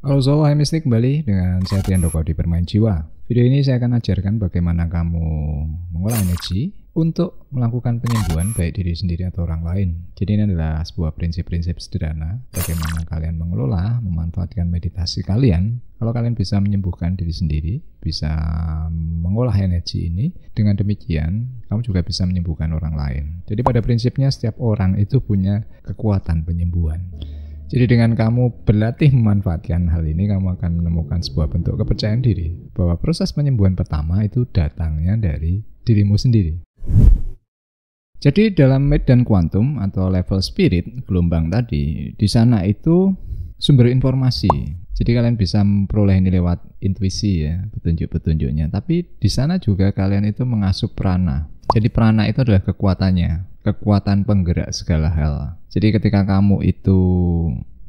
Halo Soul, hai Mistik, kembali dengan saya Tiandoko di Bermain Jiwa. Video ini saya akan ajarkan bagaimana kamu mengolah energi untuk melakukan penyembuhan baik diri sendiri atau orang lain. Jadi ini adalah sebuah prinsip-prinsip sederhana bagaimana kalian mengelola, memanfaatkan meditasi kalian. Kalau kalian bisa menyembuhkan diri sendiri, bisa mengolah energi ini, dengan demikian kamu juga bisa menyembuhkan orang lain. Jadi pada prinsipnya setiap orang itu punya kekuatan penyembuhan. Jadi dengan kamu berlatih memanfaatkan hal ini, kamu akan menemukan sebuah bentuk kepercayaan diri bahwa proses penyembuhan pertama itu datangnya dari dirimu sendiri. Jadi dalam medan kuantum atau level spirit, gelombang tadi, di sana itu sumber informasi. Jadi kalian bisa memperoleh ini lewat intuisi ya, petunjuk-petunjuknya. Tapi di sana juga kalian itu mengasup prana. Jadi prana itu adalah kekuatannya, kekuatan penggerak segala hal. Jadi ketika kamu itu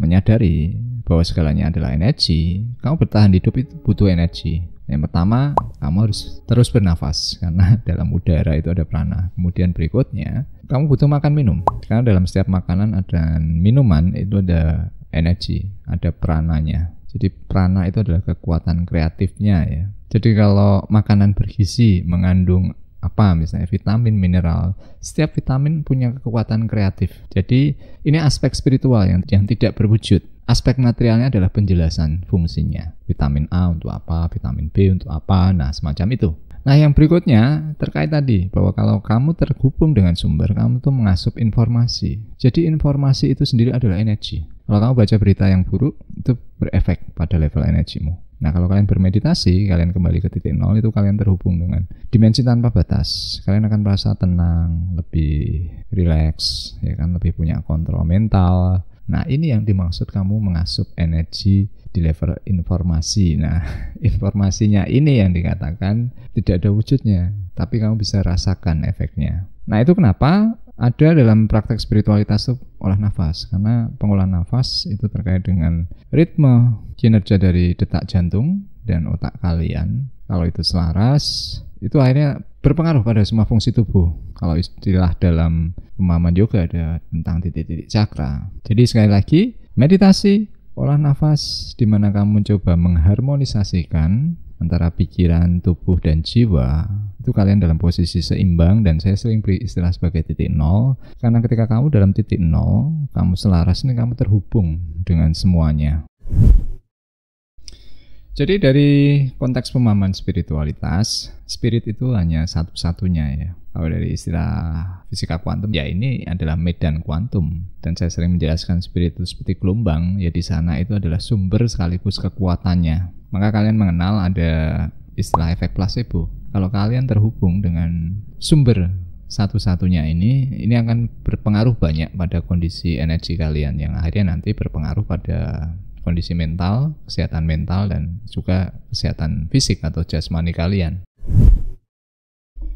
menyadari bahwa segalanya adalah energi, kamu bertahan hidup itu butuh energi. Yang pertama, kamu harus terus bernafas karena dalam udara itu ada prana. Kemudian berikutnya, kamu butuh makan minum. Karena dalam setiap makanan dan minuman itu ada energi, ada prananya. Jadi prana itu adalah kekuatan kreatifnya ya. Jadi kalau makanan bergizi mengandung apa misalnya vitamin, mineral, setiap vitamin punya kekuatan kreatif. Jadi ini aspek spiritual yang tidak berwujud. Aspek materialnya adalah penjelasan fungsinya. Vitamin A untuk apa, vitamin B untuk apa, nah semacam itu. Nah yang berikutnya terkait tadi bahwa kalau kamu terhubung dengan sumber, kamu tuh mengasup informasi. Jadi informasi itu sendiri adalah energi. Kalau kamu baca berita yang buruk, itu berefek pada level energimu. Nah kalau kalian bermeditasi, kalian kembali ke titik nol, itu kalian terhubung dengan dimensi tanpa batas. Kalian akan merasa tenang, lebih rileks, ya kan, lebih punya kontrol mental. Nah ini yang dimaksud kamu mengasup energi di level informasi. Nah informasinya ini yang dikatakan tidak ada wujudnya, tapi kamu bisa rasakan efeknya. Nah itu kenapa ada dalam praktek spiritualitas itu olah nafas, karena pengolahan nafas itu terkait dengan ritme kinerja dari detak jantung dan otak kalian. Kalau itu selaras, itu akhirnya berpengaruh pada semua fungsi tubuh. Kalau istilah dalam pemahaman yoga ada tentang titik-titik cakra. Jadi sekali lagi, meditasi, olah nafas, di mana kamu mencoba mengharmonisasikan antara pikiran, tubuh, dan jiwa. Itu kalian dalam posisi seimbang, dan saya sering beri istilah sebagai titik nol. Karena ketika kamu dalam titik nol, kamu selaras, ini kamu terhubung dengan semuanya. Jadi dari konteks pemahaman spiritualitas, spirit itu hanya satu-satunya ya. Kalau dari istilah fisika kuantum, ya ini adalah medan kuantum. Dan saya sering menjelaskan spirit itu seperti gelombang, ya di sana itu adalah sumber sekaligus kekuatannya. Maka kalian mengenal ada istilah efek placebo. Kalau kalian terhubung dengan sumber satu-satunya ini akan berpengaruh banyak pada kondisi energi kalian, yang akhirnya nanti berpengaruh pada kondisi mental, kesehatan mental, dan juga kesehatan fisik atau jasmani kalian.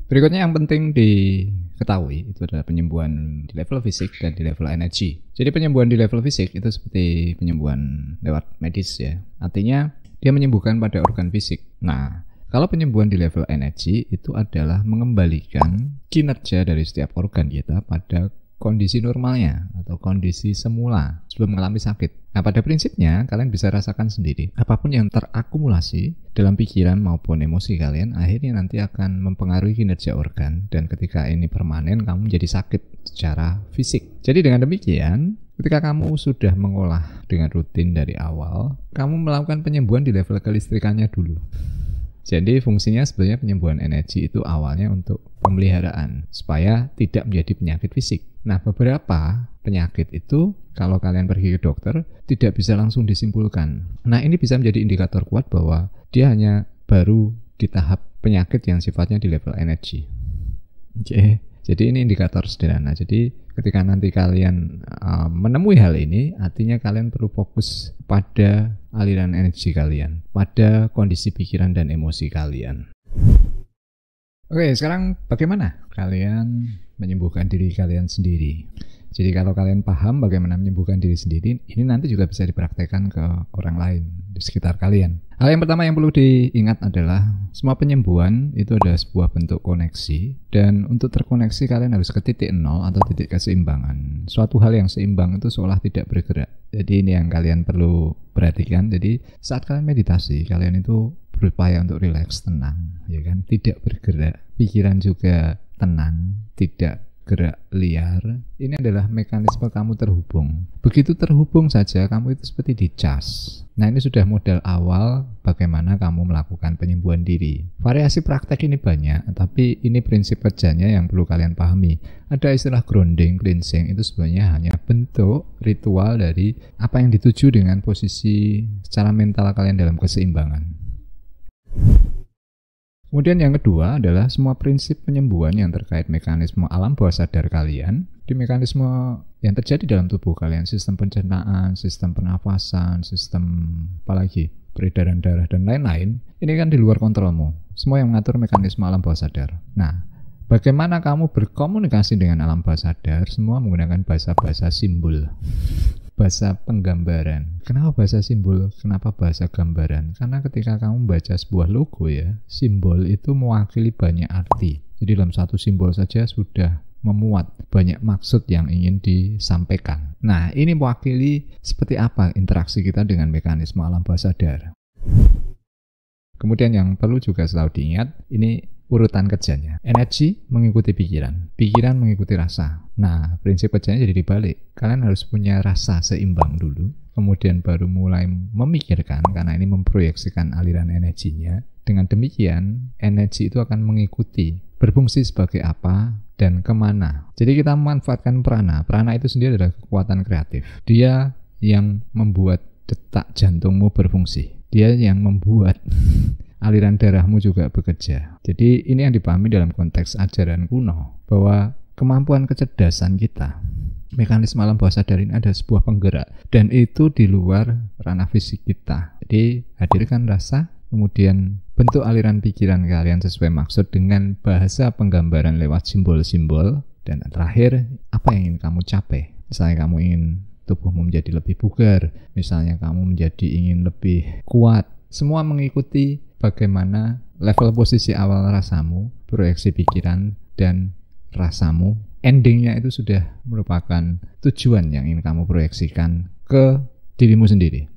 Berikutnya yang penting diketahui itu adalah penyembuhan di level fisik dan di level energi. Jadi penyembuhan di level fisik itu seperti penyembuhan lewat medis ya. Artinya dia menyembuhkan pada organ fisik. Nah, kalau penyembuhan di level energi itu adalah mengembalikan kinerja dari setiap organ kita pada kondisi normalnya atau kondisi semula sebelum mengalami sakit. Nah pada prinsipnya kalian bisa rasakan sendiri, apapun yang terakumulasi dalam pikiran maupun emosi kalian akhirnya nanti akan mempengaruhi kinerja organ, dan ketika ini permanen kamu menjadi sakit secara fisik. Jadi dengan demikian, ketika kamu sudah mengolah dengan rutin dari awal, kamu melakukan penyembuhan di level kelistrikannya dulu. Jadi fungsinya sebenarnya penyembuhan energi itu awalnya untuk pemeliharaan supaya tidak menjadi penyakit fisik. Nah beberapa penyakit itu kalau kalian pergi ke dokter tidak bisa langsung disimpulkan. Nah ini bisa menjadi indikator kuat bahwa dia hanya baru di tahap penyakit yang sifatnya di level energi. Oke. Jadi ini indikator sederhana. Jadi ketika nanti kalian menemui hal ini, artinya kalian perlu fokus pada aliran energi kalian, pada kondisi pikiran dan emosi kalian. Oke, sekarang bagaimana kalian menyembuhkan diri kalian sendiri? Jadi kalau kalian paham bagaimana menyembuhkan diri sendiri, ini nanti juga bisa dipraktekkan ke orang lain. di sekitar kalian. Hal yang pertama yang perlu diingat adalah semua penyembuhan itu adalah sebuah bentuk koneksi, dan untuk terkoneksi kalian harus ke titik nol atau titik keseimbangan. Suatu hal yang seimbang itu seolah tidak bergerak. Jadi ini yang kalian perlu perhatikan. Jadi saat kalian meditasi, kalian itu berupaya untuk rileks, tenang, ya kan? Tidak bergerak, pikiran juga tenang, tidak gerak liar. Ini adalah mekanisme kamu terhubung. Begitu terhubung saja, kamu itu seperti dicas. Nah, ini sudah modal awal bagaimana kamu melakukan penyembuhan diri. Variasi praktek ini banyak, tapi ini prinsip kerjanya yang perlu kalian pahami. Ada istilah grounding, cleansing, itu sebenarnya hanya bentuk ritual dari apa yang dituju dengan posisi secara mental kalian dalam keseimbangan. Kemudian yang kedua adalah semua prinsip penyembuhan yang terkait mekanisme alam bawah sadar kalian, di mekanisme yang terjadi dalam tubuh kalian, sistem pencernaan, sistem pernafasan, sistem apalagi peredaran darah dan lain-lain, ini kan di luar kontrolmu. Semua yang mengatur mekanisme alam bawah sadar. Nah, bagaimana kamu berkomunikasi dengan alam bawah sadar? Semua menggunakan bahasa-bahasa simbol, bahasa penggambaran. Kenapa bahasa simbol? Kenapa bahasa gambaran? Karena ketika kamu membaca sebuah logo ya, simbol itu mewakili banyak arti. Jadi dalam satu simbol saja sudah memuat banyak maksud yang ingin disampaikan. Nah, ini mewakili seperti apa interaksi kita dengan mekanisme alam bawah sadar. Kemudian yang perlu juga selalu diingat, ini urutan kerjanya. Energi mengikuti pikiran, pikiran mengikuti rasa. Nah, prinsip kerjanya jadi dibalik. Kalian harus punya rasa seimbang dulu, kemudian baru mulai memikirkan, karena ini memproyeksikan aliran energinya. Dengan demikian, energi itu akan mengikuti, berfungsi sebagai apa dan kemana. Jadi kita memanfaatkan prana. Prana itu sendiri adalah kekuatan kreatif. Dia yang membuat detak jantungmu berfungsi. Dia yang membuat aliran darahmu juga bekerja. Jadi ini yang dipahami dalam konteks ajaran kuno, bahwa kemampuan kecerdasan kita, mekanisme alam bawah sadar ini ada sebuah penggerak, dan itu di luar ranah fisik kita. Jadi hadirkan rasa, kemudian bentuk aliran pikiran kalian sesuai maksud dengan bahasa penggambaran lewat simbol-simbol, dan terakhir apa yang ingin kamu capai. Misalnya kamu ingin tubuhmu menjadi lebih bugar, misalnya kamu ingin lebih kuat, semua mengikuti bagaimana level posisi awal rasamu, proyeksi pikiran, dan rasamu. Endingnya itu sudah merupakan tujuan yang ingin kamu proyeksikan ke dirimu sendiri.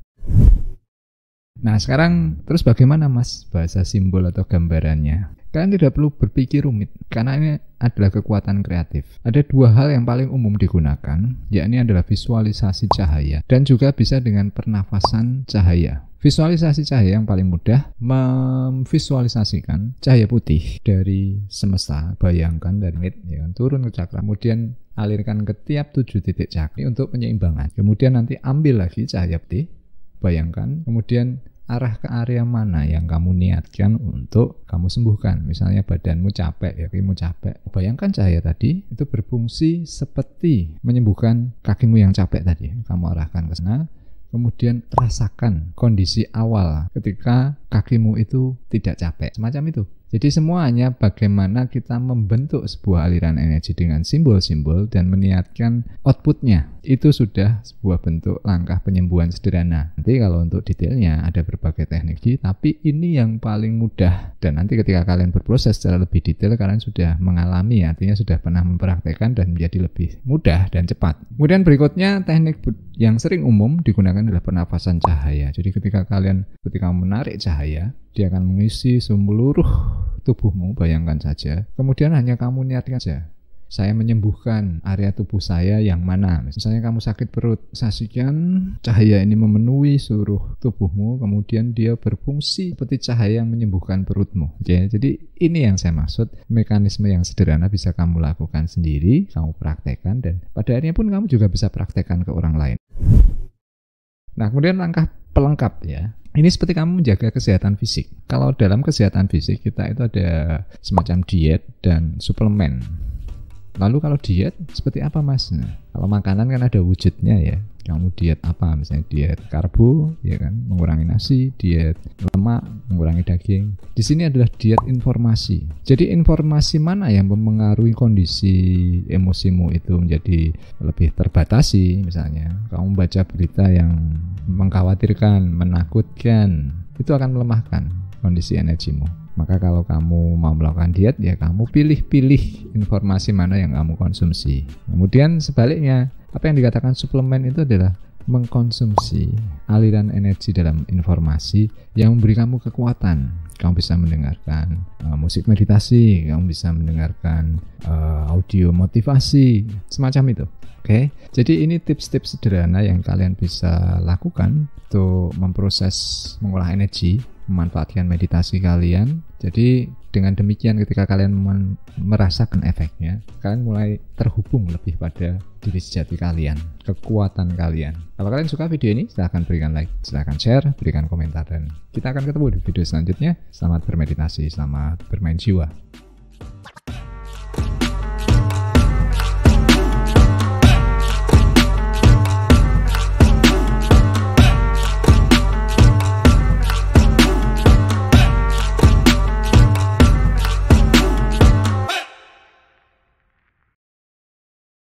Nah, sekarang terus bagaimana mas bahasa simbol atau gambarannya? Kalian tidak perlu berpikir rumit, karena ini adalah kekuatan kreatif. Ada dua hal yang paling umum digunakan, yakni adalah visualisasi cahaya dan juga bisa dengan pernafasan cahaya. Visualisasi cahaya yang paling mudah, memvisualisasikan cahaya putih dari semesta. Bayangkan dari langit, ya, turun ke cakra, kemudian alirkan ke tiap 7 titik cakra untuk penyeimbangan. Kemudian nanti ambil lagi cahaya putih, bayangkan, kemudian arah ke area mana yang kamu niatkan untuk kamu sembuhkan. Misalnya badanmu capek, ya, kakimu capek. Bayangkan cahaya tadi itu berfungsi seperti menyembuhkan kakimu yang capek tadi. Kamu arahkan ke sana, kemudian rasakan kondisi awal ketika kakimu itu tidak capek. Semacam itu. Jadi semuanya bagaimana kita membentuk sebuah aliran energi dengan simbol-simbol dan meniatkan outputnya. Itu sudah sebuah bentuk langkah penyembuhan sederhana. Nanti kalau untuk detailnya ada berbagai teknik, tapi ini yang paling mudah. Dan nanti ketika kalian berproses secara lebih detail, kalian sudah mengalami, artinya sudah pernah mempraktekkan dan menjadi lebih mudah dan cepat. Kemudian berikutnya teknik yang sering umum digunakan adalah pernafasan cahaya. Jadi ketika menarik cahaya, dia akan mengisi seluruh tubuhmu, bayangkan saja. Kemudian hanya kamu niatkan saja, saya menyembuhkan area tubuh saya yang mana. Misalnya kamu sakit perut, saksikan cahaya ini memenuhi seluruh tubuhmu, kemudian dia berfungsi seperti cahaya yang menyembuhkan perutmu. Jadi ini yang saya maksud, mekanisme yang sederhana bisa kamu lakukan sendiri, kamu praktekkan, dan pada akhirnya pun kamu juga bisa praktekkan ke orang lain. Nah, kemudian langkah pelengkap ya. Ini seperti kamu menjaga kesehatan fisik. Kalau dalam kesehatan fisik kita itu ada semacam diet dan suplemen. Lalu kalau diet seperti apa Mas? Nah, kalau makanan kan ada wujudnya ya. Kamu diet apa? Misalnya diet karbo, ya kan, mengurangi nasi, diet lemak, mengurangi daging. Di sini adalah diet informasi. Jadi informasi mana yang mempengaruhi kondisi emosimu itu menjadi lebih terbatasi. Misalnya, kamu baca berita yang mengkhawatirkan, menakutkan, itu akan melemahkan kondisi energimu. Maka kalau kamu mau melakukan diet, ya kamu pilih-pilih informasi mana yang kamu konsumsi. Kemudian sebaliknya, apa yang dikatakan suplemen itu adalah mengkonsumsi aliran energi dalam informasi yang memberi kamu kekuatan. Kamu bisa mendengarkan musik meditasi, kamu bisa mendengarkan audio motivasi, semacam itu. Oke, jadi ini tips-tips sederhana yang kalian bisa lakukan untuk memproses mengolah energi, memanfaatkan meditasi kalian. Jadi dengan demikian ketika kalian merasakan efeknya, kalian mulai terhubung lebih pada diri sejati kalian, kekuatan kalian. Kalau kalian suka video ini, silahkan berikan like, silahkan share, berikan komentar, dan kita akan ketemu di video selanjutnya. Selamat bermeditasi, selamat bermain jiwa.